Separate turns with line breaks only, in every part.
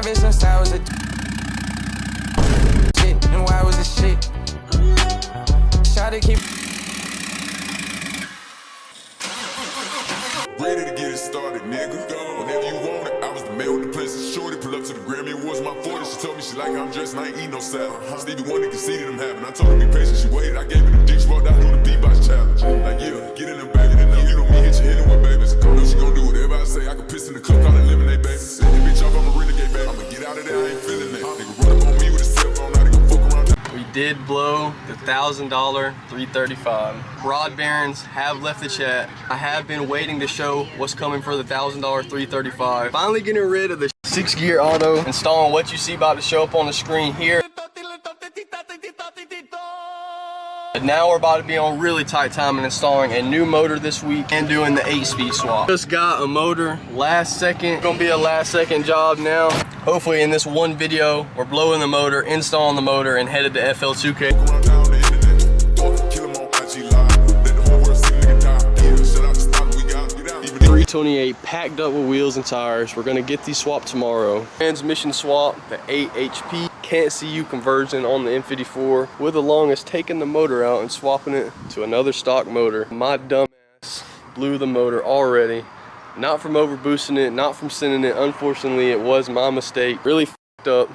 Ever since I was a shit, and why was this shit? Try to keep
ready to get it started, nigga. Whenever you want it, I was the man with the places. Shorty pull up to the Grammy Awards, my 40. She told me she like how I'm dressed and I ain't eat no salad. Stevie Wonder conceded I'm having. I told her be patient, she waited. I gave her the dick, she walked out doing the beatbox challenge. Like, yeah, get in there, baby. You know me, hit you anyway, baby. So know she gon' do whatever I say. I can piss in the cup, call it lemonade, baby. Say, hey, bitch, I'm a renegade, baby. I'ma get out of there, I ain't feeling that. Nigga run up on me with a cell phone, now they gon' fuck around.
We did blow the $1,000 335. Rod Barons have left the chat. I have been waiting to show what's coming for the $1,000 335. Finally getting rid of the 6-gear auto, installing what you see about to show up on the screen here. But now we're about to be on really tight time and installing a new motor this week and doing the 8-speed swap. Just got a motor last second. Gonna be a last second job now. Hopefully in this one video, we're blowing the motor, installing the motor, and headed to FL2K. 328 packed up with wheels and tires. We're gonna get these swapped tomorrow. Transmission swap, the 8 HP CANTCU conversion on the M54. We're the longest taking the motor out and swapping it to another stock motor. My dumb ass blew the motor already. Not from overboosting it, not from sending it. Unfortunately, it was my mistake. Really f***ed up.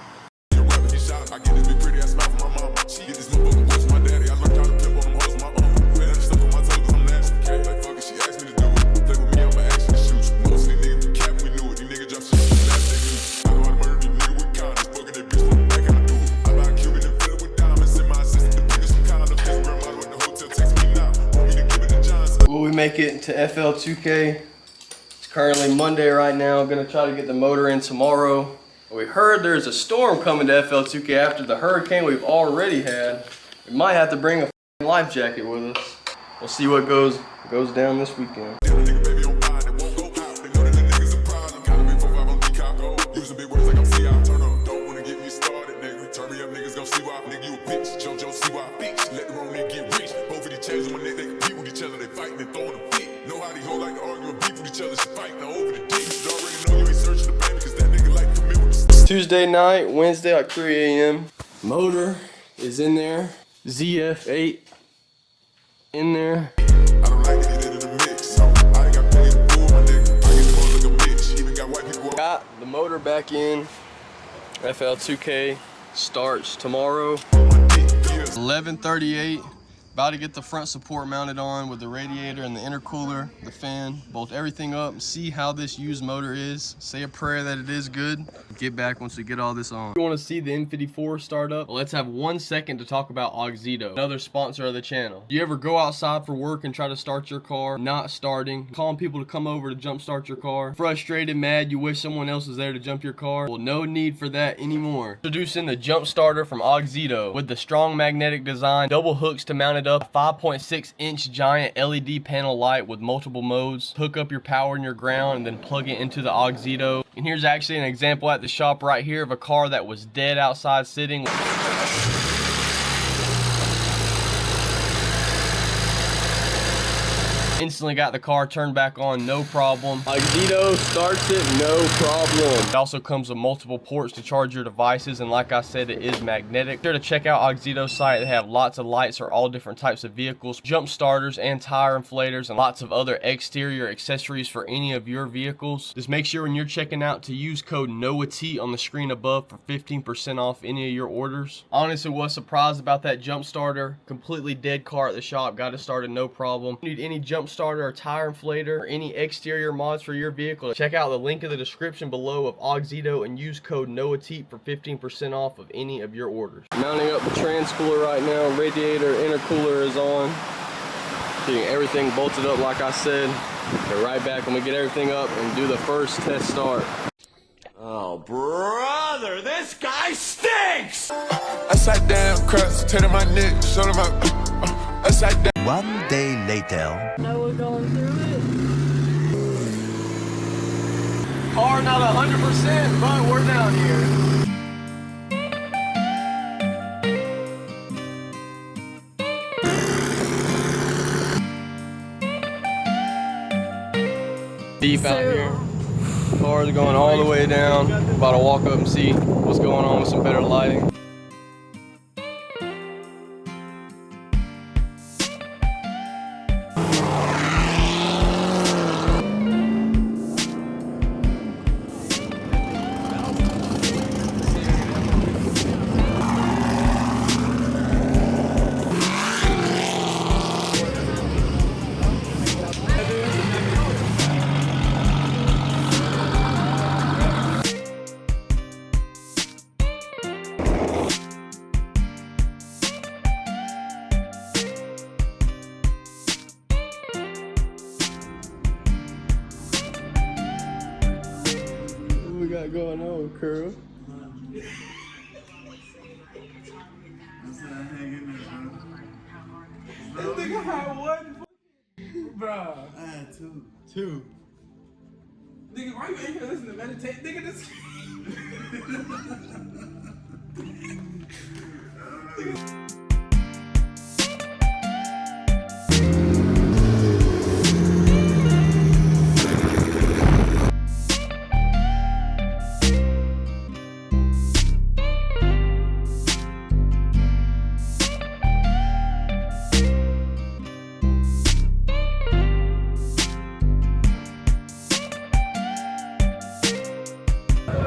Will we make it to FL2K? It's currently Monday right now. I'm gonna try to get the motor in tomorrow. We heard there's a storm coming to FL2K after the hurricane we've already had. We might have to bring a life jacket with us. We'll see what goes down this weekend. Tuesday night, Wednesday like 3 a.m. Motor is in there. ZF8 in there.
I don't like it in the mix, so I ain't got paid to fool my nigga. I get the like a bitch, even got white people.
Got the motor back in. FL2K starts tomorrow. 11:38. About to get the front support mounted on with the radiator and the intercooler, the fan, bolt everything up, see how this used motor is, say a prayer that it is good, get back once we get all this on. If you want to see the M54 start up, well, let's have 1 second to talk about Auxito, another sponsor of the channel. Do you ever go outside for work and try to start your car, not starting, calling people to come over to jump start your car, frustrated, mad, you wish someone else was there to jump your car? Well, no need for that anymore. Introducing the jump starter from Auxito with the strong magnetic design, double hooks to mount it up, 5.6-inch giant LED panel light with multiple modes. Hook up your power and your ground and then plug it into the Auxito. And here's actually an example at the shop right here of a car that was dead outside sitting. Instantly got the car turned back on, no problem. Auxito starts it, no problem. It also comes with multiple ports to charge your devices, and like I said, it is magnetic. Be sure to check out Auxito's site. They have lots of lights for all different types of vehicles, jump starters and tire inflators, and lots of other exterior accessories for any of your vehicles. Just make sure when you're checking out to use code NOAHT on the screen above for 15% off any of your orders. Honestly, was surprised about that jump starter. Completely dead car at the shop, got it started, no problem. If you need any jump starter or tire inflator or any exterior mods for your vehicle, check out the link in the description below of Auxito and use code NOAHT for 15% off of any of your orders. Mounting up the transcooler right now, radiator, intercooler is on. Getting everything bolted up like I said. Get right back when we get everything up and do the first test start.
Oh, brother, this guy stinks!
I sat down, crust, to my neck, showed my. I sat down.
One day later.
Now we're going through it.
Car not 100%, but we're down here. Deep out here. cars going all the way down. About to walk up and see what's going on with some better lighting. What we got going on, Curl?
Nigga had one, bro.
I had two.
Two.
Nigga, why you in here listening to meditate? Nigga, this.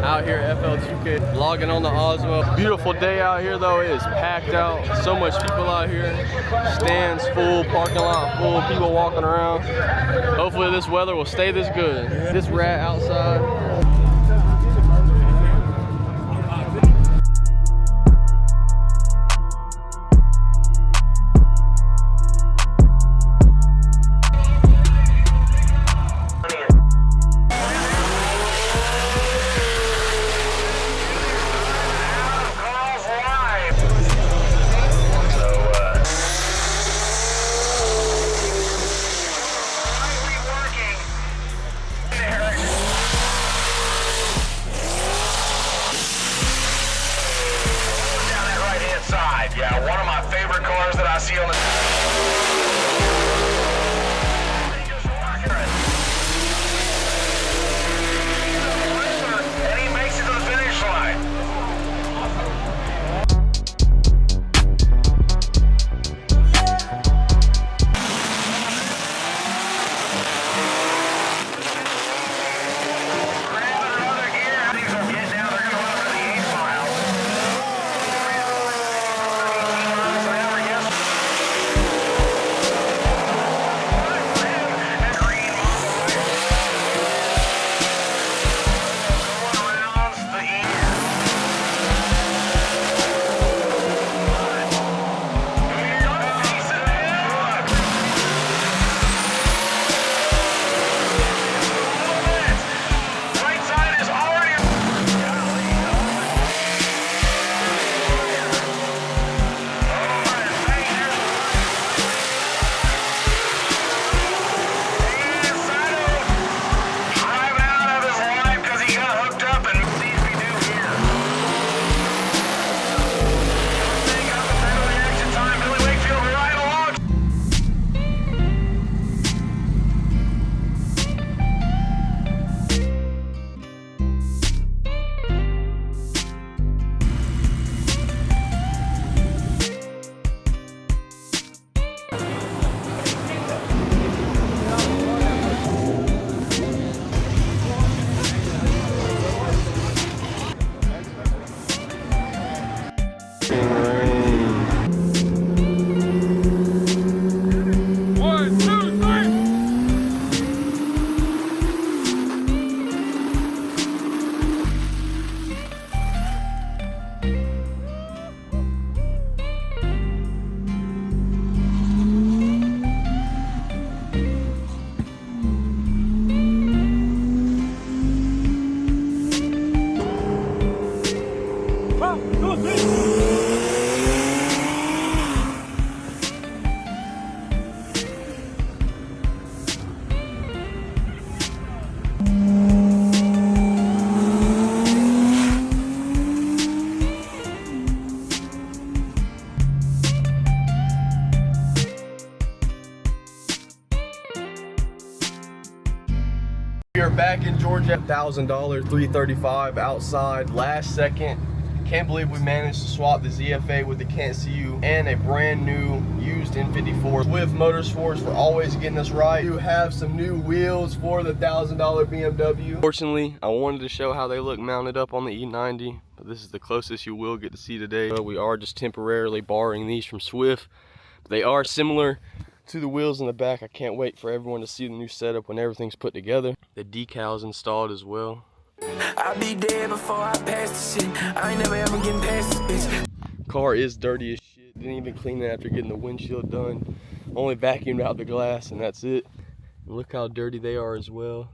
Out here at FL2K, logging on the Osmo. Beautiful day out here though, it is packed out. So much people out here. Stands full, parking lot full, people walking around. Hopefully this weather will stay this good. This rat outside.
Yeah, one of my favorite cars that I see on the... And he makes it to the finish line.
back in Georgia. $1,000 335 outside last second. Can't believe we managed to swap the ZFA with the CANTCU and a brand new used N54. Swift Motorsports for always getting us right. You have some new wheels for the $1,000 BMW. Fortunately, I wanted to show how they look mounted up on the E90, but this is the closest you will get to see today. We are just temporarily borrowing these from Swift. They are similar to the wheels in the back. I can't wait for everyone to see the new setup when everything's put together. The decals installed as well.
I'll be dead before I pass the shit. I ain't never ever getting past this bitch.
Car is dirty as shit. Didn't even clean it after getting the windshield done. Only vacuumed out the glass and that's it. And look how dirty they are as well.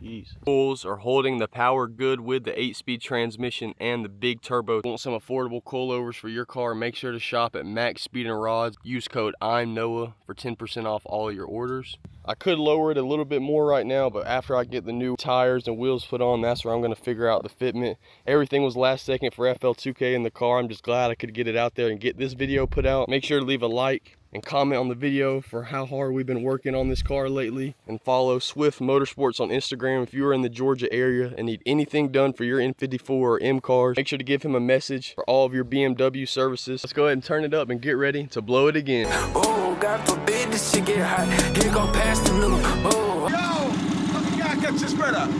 Jeez. Tools are holding the power good with the 8-speed transmission and the big turbo. Want some affordable coilovers for your car? Make sure to shop at Max Speed and Rods. Use code I'm Noah for 10% off all your orders. I could lower it a little bit more right now, but after I get the new tires and wheels put on, that's where I'm going to figure out the fitment. Everything was last second for FL2K in the car. I'm just glad I could get it out there and get this video put out. Make sure to leave a like and comment on the video for how hard we've been working on this car lately. And follow Swift Motorsports on Instagram if you are in the Georgia area and need anything done for your N54 or M cars. Make sure to give him a message for all of your BMW services. Let's go ahead and turn it up and get ready to blow it again.
Oh, God forbid this shit get hot. Here go past the new. Oh.
Yo, fucking guy kept your spread up.